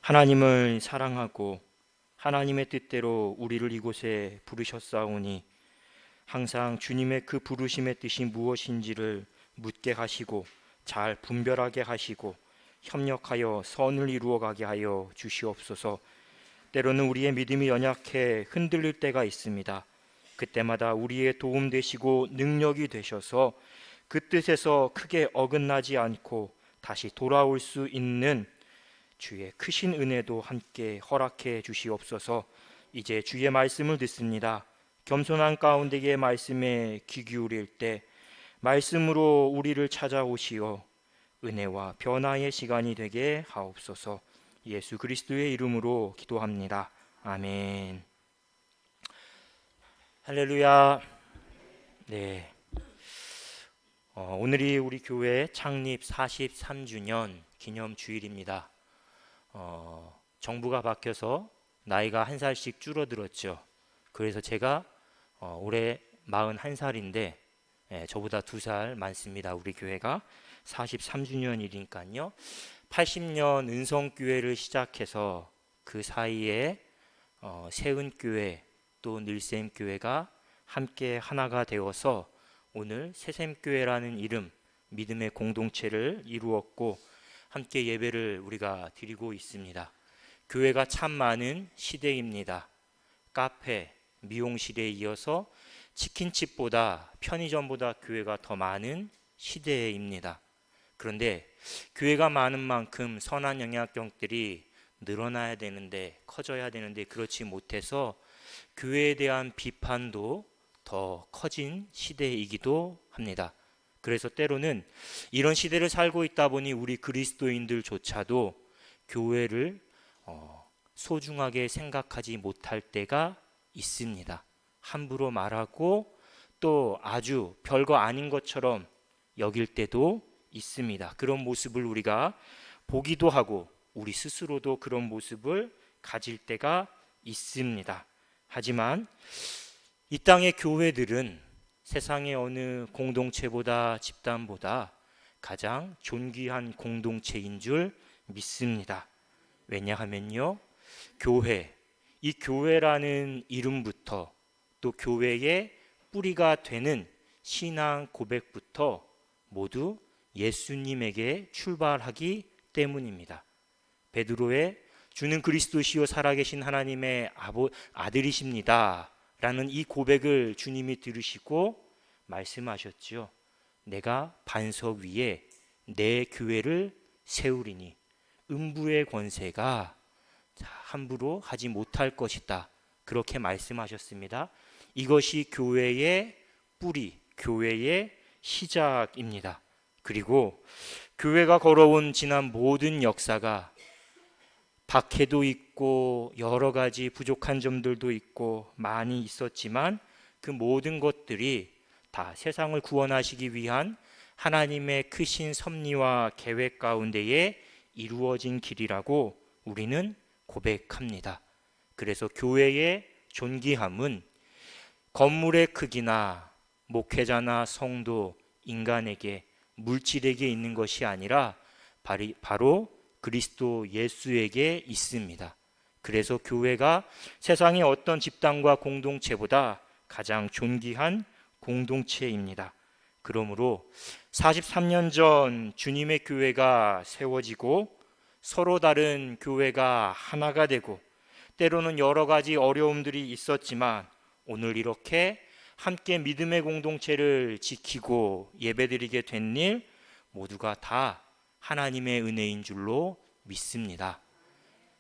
하나님을 사랑하고 하나님의 뜻대로 우리를 이곳에 부르셨사오니 항상 주님의 그 부르심의 뜻이 무엇인지를 묻게 하시고 잘 분별하게 하시고 협력하여 선을 이루어가게 하여 주시옵소서. 때로는 우리의 믿음이 연약해 흔들릴 때가 있습니다. 그때마다 우리의 도움 되시고 능력이 되셔서 그 뜻에서 크게 어긋나지 않고 다시 돌아올 수 있는 주의 크신 은혜도 함께 허락해 주시옵소서. 이제 주의 말씀을 듣습니다. 겸손한 가운데의 말씀에 귀 기울일 때 말씀으로 우리를 찾아오시어 은혜와 변화의 시간이 되게 하옵소서. 예수 그리스도의 이름으로 기도합니다. 아멘. 할렐루야. 네. 오늘이 우리 교회 창립 43주년 기념 주일입니다. 정부가 바뀌어서 나이가 한 살씩 줄어들었죠. 그래서 제가 올해 41살인데 저보다 2살 많습니다. 우리 교회가 43주년이니까요. 80년 은성교회를 시작해서 그 사이에 세은교회 또 늘샘교회가 함께 하나가 되어서 오늘 새샘교회라는 이름 믿음의 공동체를 이루었고 함께 예배를 우리가 드리고 있습니다. 교회가 참 많은 시대입니다. 카페, 미용실에 이어서 치킨집보다 편의점보다 교회가 더 많은 시대입니다. 그런데 교회가 많은 만큼 선한 영향력들이 늘어나야 되는데 커져야 되는데 그렇지 못해서 교회에 대한 비판도 더 커진 시대이기도 합니다. 그래서 때로는 이런 시대를 살고 있다 보니 우리 그리스도인들조차도 교회를 소중하게 생각하지 못할 때가 있습니다. 함부로 말하고 또 아주 별거 아닌 것처럼 여길 때도 있습니다. 그런 모습을 우리가 보기도 하고 우리 스스로도 그런 모습을 가질 때가 있습니다. 하지만 이 땅의 교회들은 세상의 어느 공동체보다 집단보다 가장 존귀한 공동체인 줄 믿습니다. 왜냐하면요, 교회, 이 교회라는 이름부터 또 교회의 뿌리가 되는 신앙 고백부터 모두 예수님에게 출발하기 때문입니다. 베드로의 주는 그리스도시요 살아계신 하나님의 아들이십니다 라는 이 고백을 주님이 들으시고 말씀하셨죠. 내가 반석 위에 내 교회를 세우리니 음부의 권세가 함부로 하지 못할 것이다. 그렇게 말씀하셨습니다. 이것이 교회의 뿌리, 교회의 시작입니다. 그리고 교회가 걸어온 지난 모든 역사가 박해도 있고 여러 가지 부족한 점들도 있고 많이 있었지만 그 모든 것들이 다 세상을 구원하시기 위한 하나님의 크신 섭리와 계획 가운데에 이루어진 길이라고 우리는 고백합니다. 그래서 교회의 존귀함은 건물의 크기나 목회자나 성도, 인간에게 물질에게 있는 것이 아니라 바로 그리스도 예수에게 있습니다. 그래서 교회가 세상의 어떤 집단과 공동체보다 가장 존귀한 공동체입니다. 그러므로 43년 전 주님의 교회가 세워지고 서로 다른 교회가 하나가 되고 때로는 여러 가지 어려움들이 있었지만 오늘 이렇게 함께 믿음의 공동체를 지키고 예배드리게 된 일 모두가 다 하나님의 은혜인 줄로 믿습니다.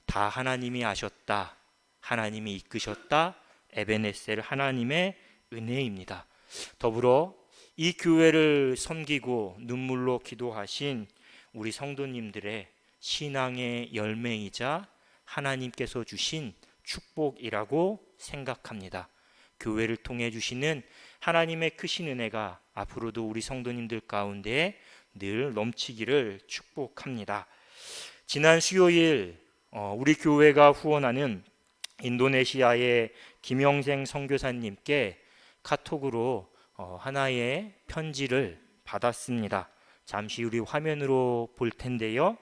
다 하나님이 하셨다. 하나님이 이끄셨다. 에베네셀 하나님의 은혜입니다. 더불어 이 교회를 섬기고 눈물로 기도하신 우리 성도님들의 신앙의 열매이자 하나님께서 주신 축복이라고 생각합니다. 교회를 통해 주시는 하나님의 크신 은혜가 앞으로도 우리 성도님들 가운데 늘 넘치기를 축복합니다. 지난 수요일 우리 교회가 후원하는 인도네시아의 김영생 선교사님께 카톡으로 하나의 편지를 받았습니다. 잠시 우리 화면으로 볼 텐데요.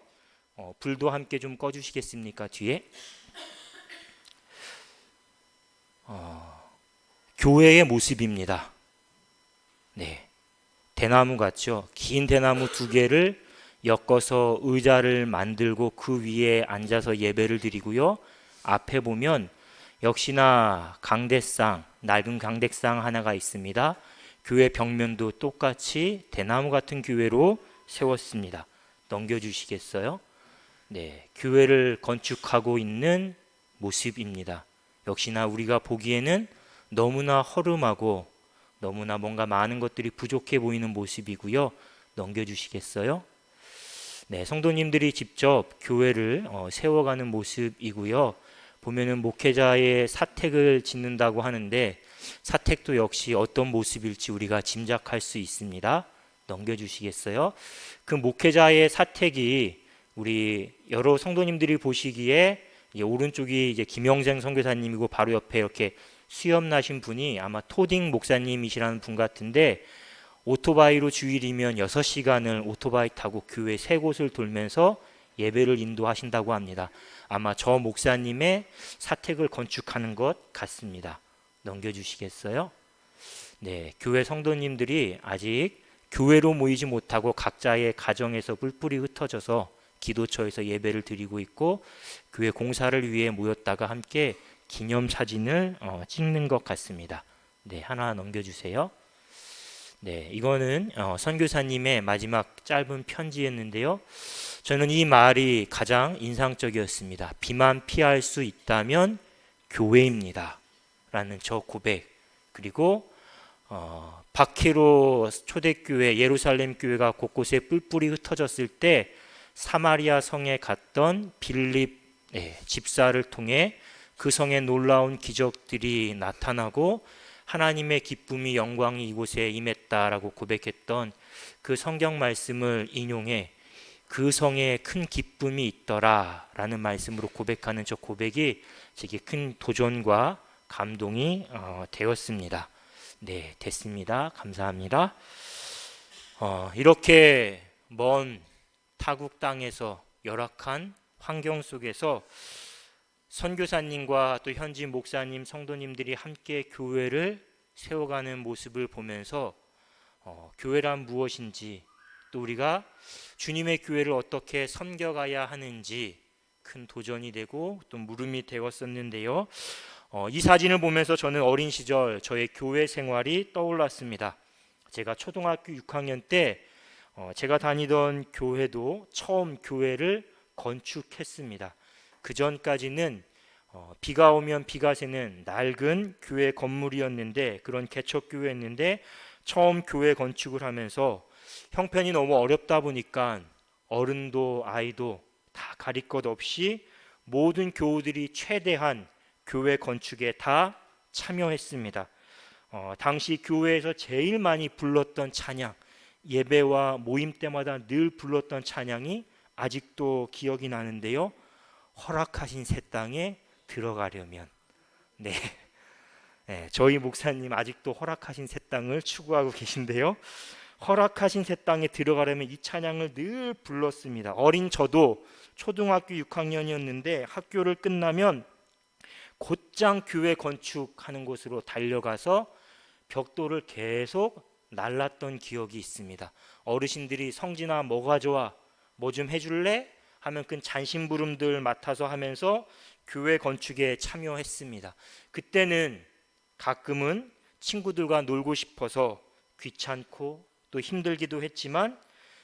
불도 함께 좀 꺼주시겠습니까? 뒤에. 교회의 모습입니다. 네, 대나무 같죠? 긴 대나무 두 개를 엮어서 의자를 만들고 그 위에 앉아서 예배를 드리고요. 앞에 보면 역시나 강대상, 낡은 강대상 하나가 있습니다. 교회 벽면도 똑같이 대나무 같은 교회로 세웠습니다. 넘겨주시겠어요? 네, 교회를 건축하고 있는 모습입니다. 역시나 우리가 보기에는 너무나 허름하고 너무나 뭔가 많은 것들이 부족해 보이는 모습이고요. 넘겨주시겠어요? 네, 성도님들이 직접 교회를 세워가는 모습이고요. 보면은 목회자의 사택을 짓는다고 하는데 사택도 역시 어떤 모습일지 우리가 짐작할 수 있습니다. 넘겨주시겠어요? 그 목회자의 사택이 우리 여러 성도님들이 보시기에 오른쪽이 이제 김영생 선교사님이고 바로 옆에 이렇게 수염 나신 분이 아마 토딩 목사님이시라는 분 같은데 오토바이로 주일이면 6시간을 오토바이 타고 교회 3곳을 돌면서 예배를 인도하신다고 합니다. 아마 저 목사님의 사택을 건축하는 것 같습니다. 넘겨주시겠어요? 네, 교회 성도님들이 아직 교회로 모이지 못하고 각자의 가정에서 뿔뿔이 흩어져서 기도처에서 예배를 드리고 있고 교회 공사를 위해 모였다가 함께 기념사진을 찍는 것 같습니다. 네, 하나 넘겨주세요. 네, 이거는 선교사님의 마지막 짧은 편지였는데요. 저는 이 말이 가장 인상적이었습니다. 비만 피할 수 있다면 교회입니다. 라는 저 고백. 그리고 박해로 초대교회 예루살렘 교회가 곳곳에 뿔뿔이 흩어졌을 때 사마리아 성에 갔던 빌립 집사를 통해 그 성에 놀라운 기적들이 나타나고 하나님의 기쁨이 영광이 이곳에 임했다라고 고백했던 그 성경 말씀을 인용해 그 성에 큰 기쁨이 있더라 라는 말씀으로 고백하는 저 고백이 제게 큰 도전과 감동이 되었습니다. 네, 됐습니다. 감사합니다. 이렇게 먼 타국 땅에서 열악한 환경 속에서 선교사님과 또 현지 목사님, 성도님들이 함께 교회를 세워가는 모습을 보면서 교회란 무엇인지 또 우리가 주님의 교회를 어떻게 섬겨가야 하는지 큰 도전이 되고 또 물음이 되었었는데요. 이 사진을 보면서 저는 어린 시절 저의 교회 생활이 떠올랐습니다. 제가 초등학교 6학년 때 제가 다니던 교회도 처음 교회를 건축했습니다. 그 전까지는 비가 오면 비가 새는 낡은 교회 건물이었는데 그런 개척교회였는데 처음 교회 건축을 하면서 형편이 너무 어렵다 보니까 어른도 아이도 다 가릴 것 없이 모든 교우들이 최대한 교회 건축에 다 참여했습니다. 당시 교회에서 제일 많이 불렀던 찬양, 예배와 모임 때마다 늘 불렀던 찬양이 아직도 기억이 나는데요. 허락하신 새 땅에 들어가려면 네, 저희 목사님 아직도 허락하신 새 땅을 추구하고 계신데요. 허락하신 새 땅에 들어가려면 이 찬양을 늘 불렀습니다. 어린 저도 초등학교 6학년이었는데 학교를 끝나면 곧장 교회 건축하는 곳으로 달려가서 벽돌을 계속 날랐던 기억이 있습니다. 어르신들이 성진아 뭐가 좋아? 뭐 좀 해줄래? 하면 그 잔심부름들 맡아서 하면서 교회 건축에 참여했습니다. 그때는 가끔은 친구들과 놀고 싶어서 귀찮고 또 힘들기도 했지만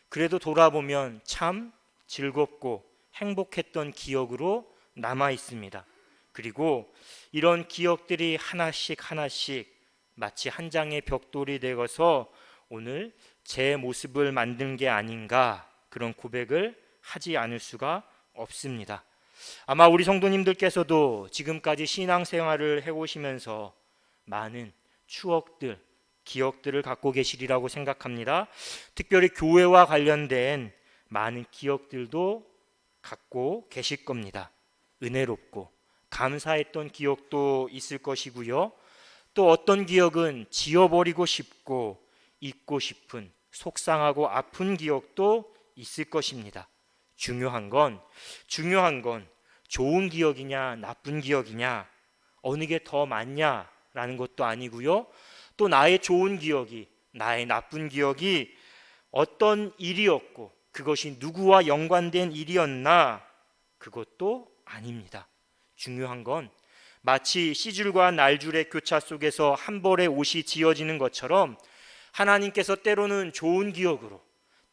그래도 돌아보면 참 즐겁고 행복했던 기억으로 남아 있습니다. 그리고 이런 기억들이 하나씩 하나씩 마치 한 장의 벽돌이 되어서 오늘 제 모습을 만든 게 아닌가 그런 고백을 하지 않을 수가 없습니다. 아마 우리 성도님들께서도 지금까지 신앙생활을 해오시면서 많은 추억들, 기억들을 갖고 계시리라고 생각합니다. 특별히 교회와 관련된 많은 기억들도 갖고 계실 겁니다. 은혜롭고 감사했던 기억도 있을 것이고요. 또 어떤 기억은 지워버리고 싶고 잊고 싶은 속상하고 아픈 기억도 있을 것입니다. 중요한 건 좋은 기억이냐 나쁜 기억이냐 어느 게 더 많냐라는 것도 아니고요. 또 나의 좋은 기억이 나의 나쁜 기억이 어떤 일이었고 그것이 누구와 연관된 일이었나 그것도 아닙니다. 중요한 건 마치 씨줄과 날줄의 교차 속에서 한 벌의 옷이 지어지는 것처럼 하나님께서 때로는 좋은 기억으로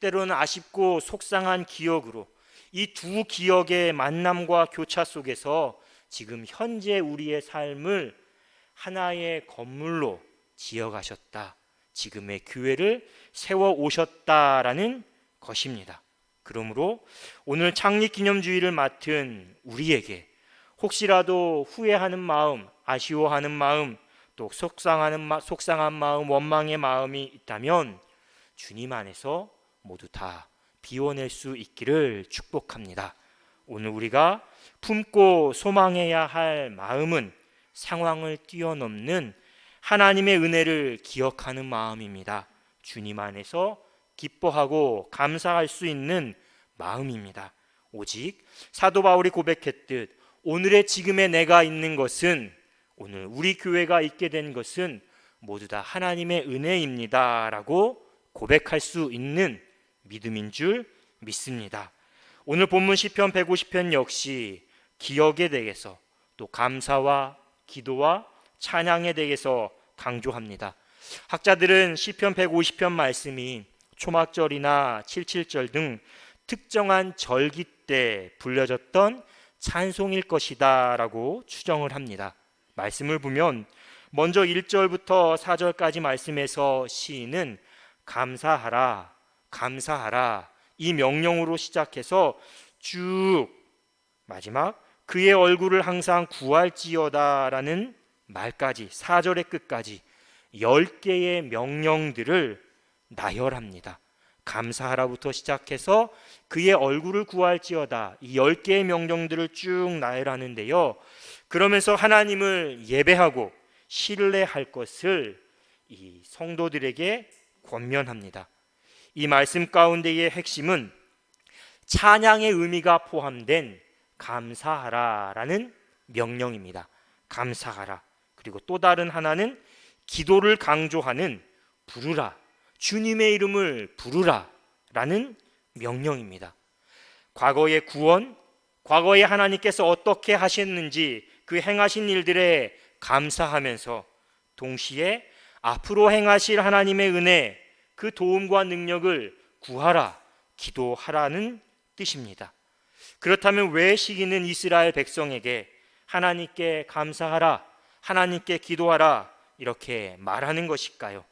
때로는 아쉽고 속상한 기억으로 이 두 기억의 만남과 교차 속에서 지금 현재 우리의 삶을 하나의 건물로 지어가셨다. 지금의 교회를 세워 오셨다라는 것입니다. 그러므로 오늘 창립기념주의를 맡은 우리에게 혹시라도 후회하는 마음, 아쉬워하는 마음, 또 속상한 마음, 원망의 마음이 있다면 주님 안에서 모두 다 비워낼 수 있기를 축복합니다. 오늘 우리가 품고 소망해야 할 마음은 상황을 뛰어넘는 하나님의 은혜를 기억하는 마음입니다. 주님 안에서 기뻐하고 감사할 수 있는 마음입니다. 오직 사도 바울이 고백했듯 오늘의 지금의 내가 있는 것은 오늘 우리 교회가 있게 된 것은 모두 다 하나님의 은혜입니다 라고 고백할 수 있는 믿음인 줄 믿습니다. 오늘 본문 시편 150편 역시 기억에 대해서 또 감사와 기도와 찬양에 대해서 강조합니다. 학자들은 시편 150편 말씀이 초막절이나 77절 등 특정한 절기 때 불려졌던 찬송일 것이다 라고 추정을 합니다. 말씀을 보면 먼저 1절부터 4절까지 말씀에서 시인은 감사하라 감사하라 이 명령으로 시작해서 쭉 마지막 그의 얼굴을 항상 구할지어다 라는 말까지 4절의 끝까지 10개의 명령들을 나열합니다. 감사하라부터 시작해서 그의 얼굴을 구할지어다 이 10개의 명령들을 쭉 나열하는데요. 그러면서 하나님을 예배하고 신뢰할 것을 이 성도들에게 권면합니다. 이 말씀 가운데의 핵심은 찬양의 의미가 포함된 감사하라라는 명령입니다. 감사하라. 그리고 또 다른 하나는 기도를 강조하는 부르라. 주님의 이름을 부르라 라는 명령입니다. 과거의 구원, 과거에 하나님께서 어떻게 하셨는지 그 행하신 일들에 감사하면서 동시에 앞으로 행하실 하나님의 은혜, 그 도움과 능력을 구하라, 기도하라는 뜻입니다. 그렇다면 왜 시기는 이스라엘 백성에게 하나님께 감사하라, 하나님께 기도하라 이렇게 말하는 것일까요?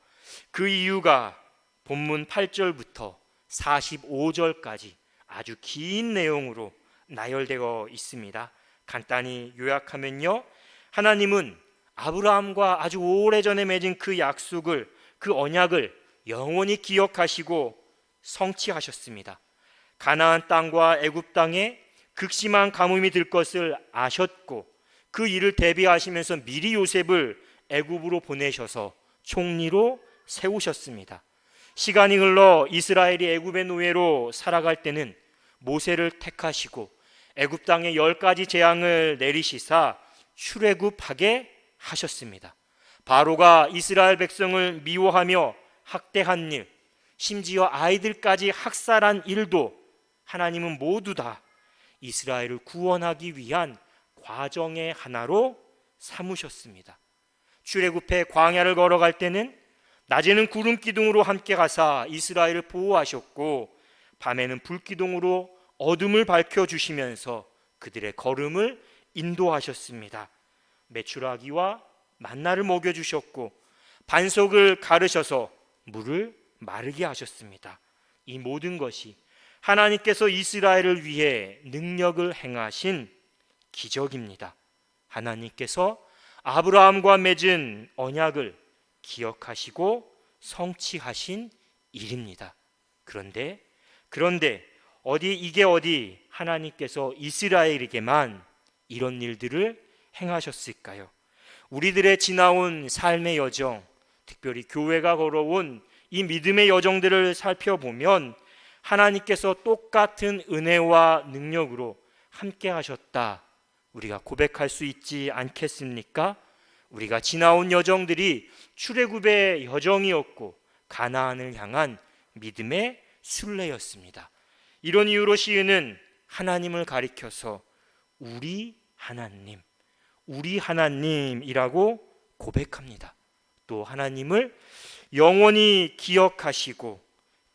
그 이유가 본문 8절부터 45절까지 아주 긴 내용으로 나열되어 있습니다. 간단히 요약하면요, 하나님은 아브라함과 아주 오래전에 맺은 그 약속을, 그 언약을 영원히 기억하시고 성취하셨습니다. 가나안 땅과 애굽 땅에 극심한 가뭄이 들 것을 아셨고 그 일을 대비하시면서 미리 요셉을 애굽으로 보내셔서 총리로 세우셨습니다. 시간이 흘러 이스라엘이 애굽의 노예로 살아갈 때는 모세를 택하시고 애굽 땅에 10가지 재앙을 내리시사 출애굽하게 하셨습니다. 바로가 이스라엘 백성을 미워하며 학대한 일, 심지어 아이들까지 학살한 일도 하나님은 모두 다 이스라엘을 구원하기 위한 과정의 하나로 삼으셨습니다. 출애굽해 광야를 걸어갈 때는 낮에는 구름 기둥으로 함께 가사 이스라엘을 보호하셨고 밤에는 불 기둥으로 어둠을 밝혀주시면서 그들의 걸음을 인도하셨습니다. 메추라기와 만나를 먹여주셨고 반석을 가르셔서 물을 마르게 하셨습니다. 이 모든 것이 하나님께서 이스라엘을 위해 능력을 행하신 기적입니다. 하나님께서 아브라함과 맺은 언약을 기억하시고 성취하신 일입니다. 그런데 어디 하나님께서 이스라엘에게만 이런 일들을 행하셨을까요? 우리들의 지나온 삶의 여정, 특별히 교회가 걸어온 이 믿음의 여정들을 살펴보면 하나님께서 똑같은 은혜와 능력으로 함께 하셨다, 우리가 고백할 수 있지 않겠습니까? 우리가 지나온 여정들이 출애굽의 여정이었고 가나안을 향한 믿음의 순례였습니다. 이런 이유로 시인은 하나님을 가리켜서 우리 하나님이라고 고백합니다. 또 하나님을 영원히 기억하시고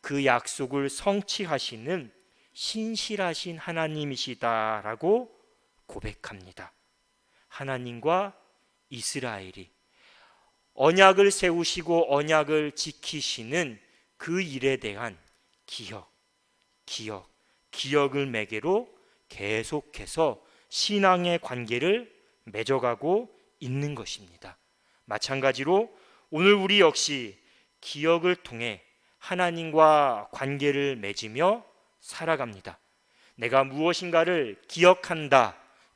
그 약속을 성취하시는 신실하신 하나님이시다라고 고백합니다. 하나님과 이스라엘이 언약을 세우시고 언약을 지키시는 그 일에 대한 기억을 매개로 계속해서 신앙의 관계를 맺어가고 있는 것입니다. 마찬가지로 오늘 우리 역시 기억을 통해 하나님과 관계를 맺으며 살아갑니다. 내가 무엇인가를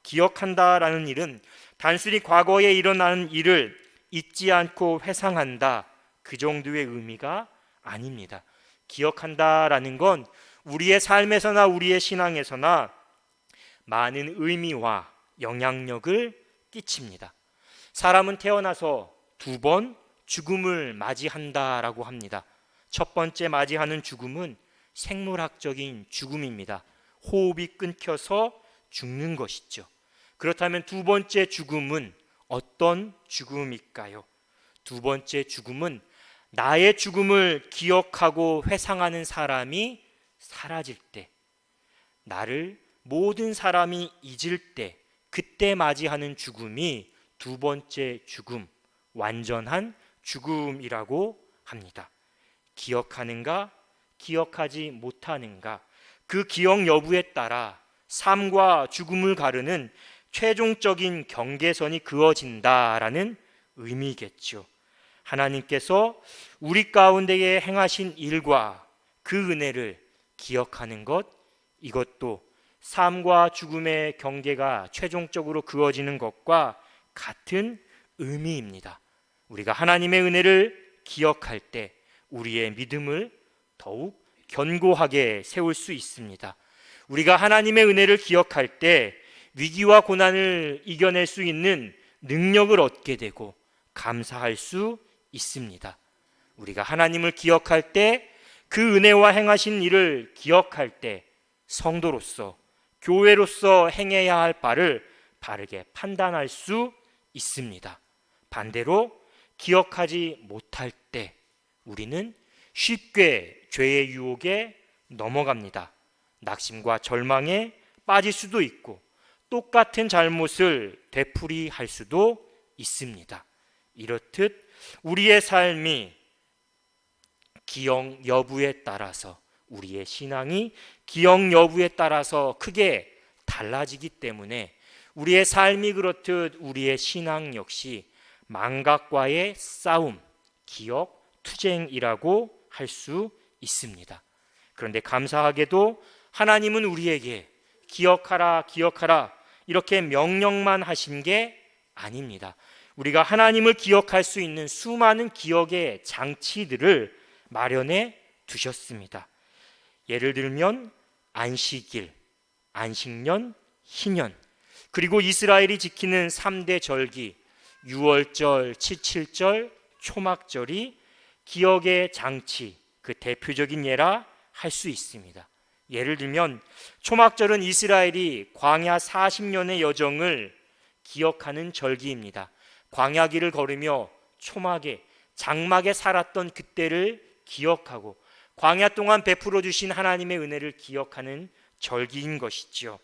기억한다라는 일은 단순히 과거에 일어난 일을 잊지 않고 회상한다, 그 정도의 의미가 아닙니다. 기억한다라는 건 우리의 삶에서나 우리의 신앙에서나 많은 의미와 영향력을 끼칩니다. 사람은 태어나서 2번 죽음을 맞이한다라고 합니다. 첫 번째 맞이하는 죽음은 생물학적인 죽음입니다. 호흡이 끊겨서 죽는 것이죠. 그렇다면 2번째 죽음은 어떤 죽음일까요? 2번째 죽음은 나의 죽음을 기억하고 회상하는 사람이 사라질 때, 나를 모든 사람이 잊을 때, 그때 맞이하는 죽음이 2번째 죽음, 완전한 죽음이라고 합니다. 기억하는가, 기억하지 못하는가, 그 기억 여부에 따라 삶과 죽음을 가르는 최종적인 경계선이 그어진다라는 의미겠죠. 하나님께서 우리 가운데에 행하신 일과 그 은혜를 기억하는 것, 이것도 삶과 죽음의 경계가 최종적으로 그어지는 것과 같은 의미입니다. 우리가 하나님의 은혜를 기억할 때 우리의 믿음을 더욱 견고하게 세울 수 있습니다. 우리가 하나님의 은혜를 기억할 때 위기와 고난을 이겨낼 수 있는 능력을 얻게 되고 감사할 수 있습니다. 우리가 하나님을 기억할 때, 그 은혜와 행하신 일을 기억할 때 성도로서, 교회로서 행해야 할 바를 바르게 판단할 수 있습니다. 반대로 기억하지 못할 때 우리는 쉽게 죄의 유혹에 넘어갑니다. 낙심과 절망에 빠질 수도 있고 똑같은 잘못을 되풀이할 수도 있습니다. 이렇듯 우리의 삶이 기억 여부에 따라서, 우리의 신앙이 기억 여부에 따라서 크게 달라지기 때문에 우리의 삶이 그렇듯 우리의 신앙 역시 망각과의 싸움, 기억 투쟁이라고 할 수 있습니다. 그런데 감사하게도 하나님은 우리에게 기억하라 이렇게 명령만 하신 게 아닙니다. 우리가 하나님을 기억할 수 있는 수많은 기억의 장치들을 마련해 두셨습니다. 예를 들면 안식일, 안식년, 희년, 그리고 이스라엘이 지키는 3대 절기, 유월절, 칠칠절, 초막절이 기억의 장치, 그 대표적인 예라 할 수 있습니다. 예를 들면 초막절은 이스라엘이 광야 40년의 여정을 기억하는 절기입니다. 광야길을 걸으며 초막에, 장막에 살았던 그때를 기억하고 광야 동안 베풀어 주신 하나님의 은혜를 기억하는 절기인 것이죠.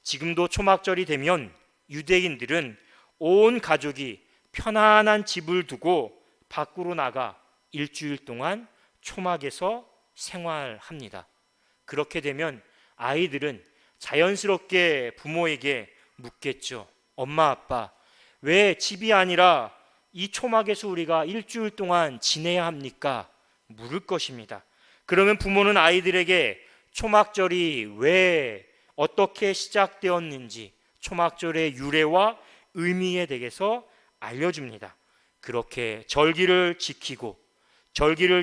지금도 초막절이 되면 유대인들은 온 가족이 편안한 집을 두고 밖으로 나가 일주일 동안 초막에서 생활합니다. 그렇게 되면 아이들은 자연스럽게 부모에게 묻겠죠. 엄마, 아빠, 왜 집이 아니라 이 초막에서 우리가 일주일 동안 지내야 합니까? 물을 것입니다. 그러면 부모는 아이들에게 초막절이 왜 어떻게 시작되었는지 초막절의 유래와 의미에 대해서 알려줍니다. 그렇게 절기를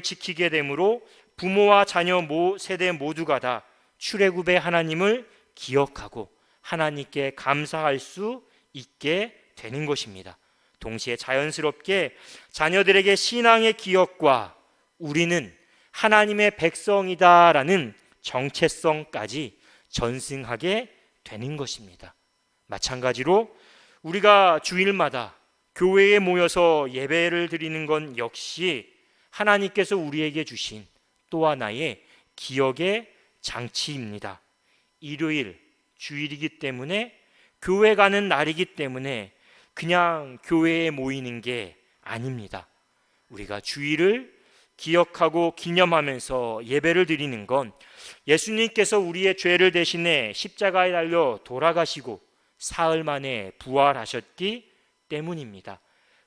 지키게 되므로 부모와 자녀 세대 모두가 다 출애굽의 하나님을 기억하고 하나님께 감사할 수 있게 되는 것입니다. 동시에 자연스럽게 자녀들에게 신앙의 기억과 우리는 하나님의 백성이다라는 정체성까지 전승하게 되는 것입니다. 마찬가지로 우리가 주일마다 교회에 모여서 예배를 드리는 건 역시 하나님께서 우리에게 주신 또 하나의 기억의 장치입니다. 일요일, 주일이기 때문에 교회 가는 날이기 때문에 그냥 교회에 모이는 게 아닙니다. 우리가 주일을 기억하고 기념하면서 예배를 드리는 건 예수님께서 우리의 죄를 대신해 십자가에 달려 돌아가시고 사흘 만에 부활하셨기 때문입니다.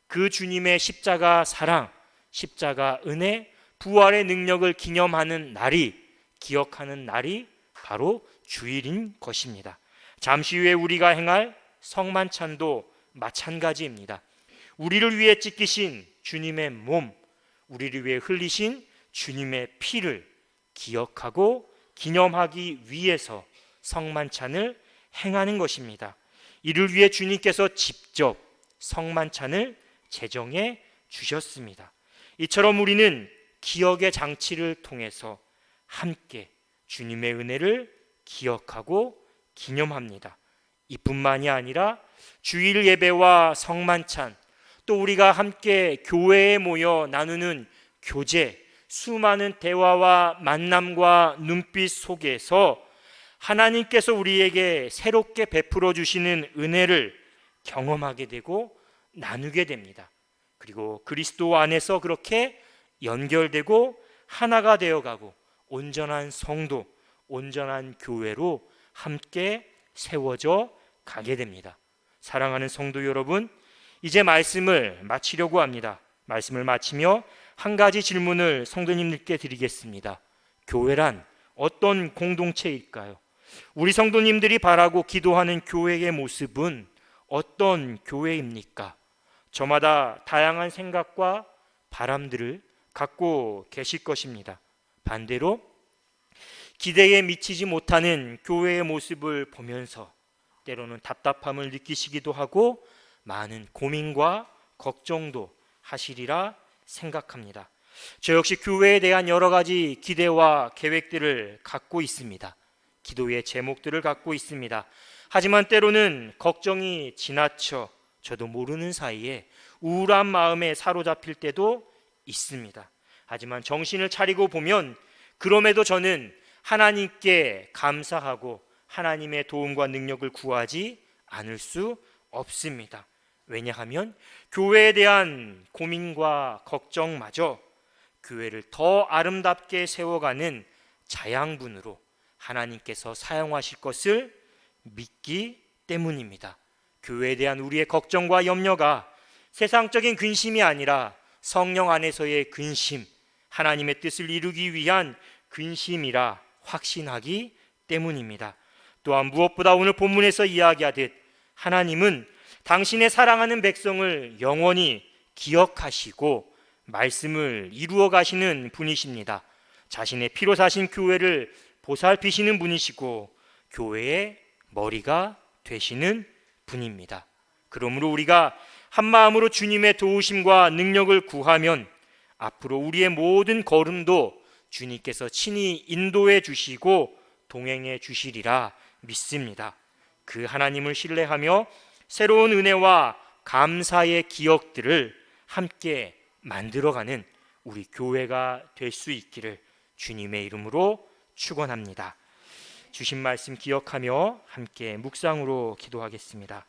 그 주님의 십자가 사랑, 십자가 은혜, 부활의 능력을 기념하는 날이, 기억하는 날이 바로 주일인 것입니다. 잠시 후에 우리가 행할 성만찬도 마찬가지입니다. 우리를 위해 찢기신 주님의 몸, 우리를 위해 흘리신 주님의 피를 기억하고 기념하기 위해서 성만찬을 행하는 것입니다. 이를 위해 주님께서 직접 성만찬을 제정해 주셨습니다. 이처럼 우리는 기억의 장치를 통해서 함께 주님의 은혜를 기억하고 기념합니다. 이뿐만이 아니라 주일 예배와 성만찬, 또 우리가 함께 교회에 모여 나누는 교제, 수많은 대화와 만남과 눈빛 속에서 하나님께서 우리에게 새롭게 베풀어 주시는 은혜를 경험하게 되고 나누게 됩니다. 그리고 그리스도 안에서 그렇게 연결되고 하나가 되어가고 온전한 성도, 온전한 교회로 함께 세워져 가게 됩니다. 사랑하는 성도 여러분, 이제 말씀을 마치려고 합니다. 말씀을 마치며 한 가지 질문을 성도님들께 드리겠습니다. 교회란 어떤 공동체일까요? 우리 성도님들이 바라고 기도하는 교회의 모습은 어떤 교회입니까? 저마다 다양한 생각과 바람들을 갖고 계실 것입니다. 반대로 기대에 미치지 못하는 교회의 모습을 보면서 때로는 답답함을 느끼시기도 하고 많은 고민과 걱정도 하시리라 생각합니다. 저 역시 교회에 대한 여러 가지 기대와 계획들을 갖고 있습니다. 기도의 제목들을 갖고 있습니다. 하지만 때로는 걱정이 지나쳐 저도 모르는 사이에 우울한 마음에 사로잡힐 때도 있습니다. 하지만 정신을 차리고 보면 그럼에도 저는 하나님께 감사하고 하나님의 도움과 능력을 구하지 않을 수 없습니다. 왜냐하면 교회에 대한 고민과 걱정마저 교회를 더 아름답게 세워가는 자양분으로 하나님께서 사용하실 것을 믿기 때문입니다. 교회에 대한 우리의 걱정과 염려가 세상적인 근심이 아니라 성령 안에서의 근심, 하나님의 뜻을 이루기 위한 근심이라 확신하기 때문입니다. 또한 무엇보다 오늘 본문에서 이야기하듯 하나님은 당신의 사랑하는 백성을 영원히 기억하시고 말씀을 이루어 가시는 분이십니다. 자신의 피로 사신 교회를 보살피시는 분이시고 교회의 머리가 되시는 분입니다. 그러므로 우리가 한 마음으로 주님의 도우심과 능력을 구하면 앞으로 우리의 모든 걸음도 주님께서 친히 인도해 주시고 동행해 주시리라 믿습니다. 그 하나님을 신뢰하며 새로운 은혜와 감사의 기억들을 함께 만들어가는 우리 교회가 될 수 있기를 주님의 이름으로 축원합니다. 주신 말씀 기억하며 함께 묵상으로 기도하겠습니다.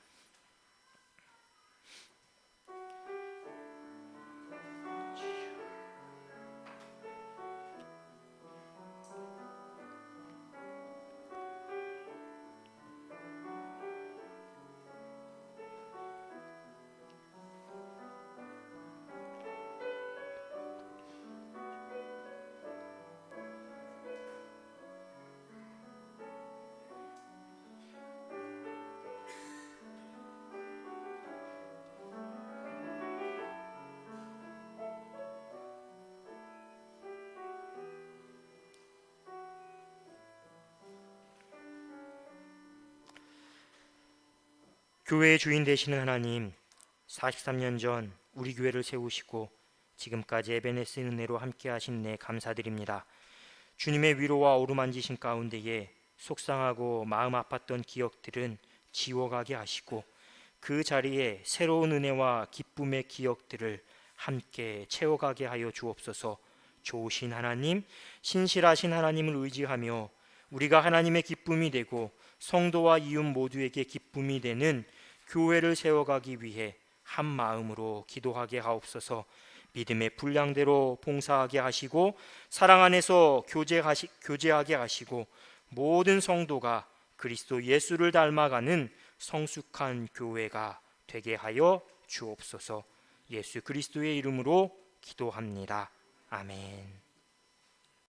교회의 주인 되시는 하나님, 43년 전 우리 교회를 세우시고 지금까지 에베네스 은혜로 함께 하신 네 감사드립니다. 주님의 위로와 어루만지신 가운데에 속상하고 마음 아팠던 기억들은 지워가게 하시고 그 자리에 새로운 은혜와 기쁨의 기억들을 함께 채워가게 하여 주옵소서. 좋으신 하나님, 신실하신 하나님을 의지하며 우리가 하나님의 기쁨이 되고 성도와 이웃 모두에게 기쁨이 되는 교회를 세워가기 위해 한 마음으로 기도하게 하옵소서. 믿음의 분량대로 봉사하게 하시고 사랑 안에서 교제하게 하시고 모든 성도가 그리스도 예수를 닮아가는 성숙한 교회가 되게 하여 주옵소서. 예수 그리스도의 이름으로 기도합니다. 아멘.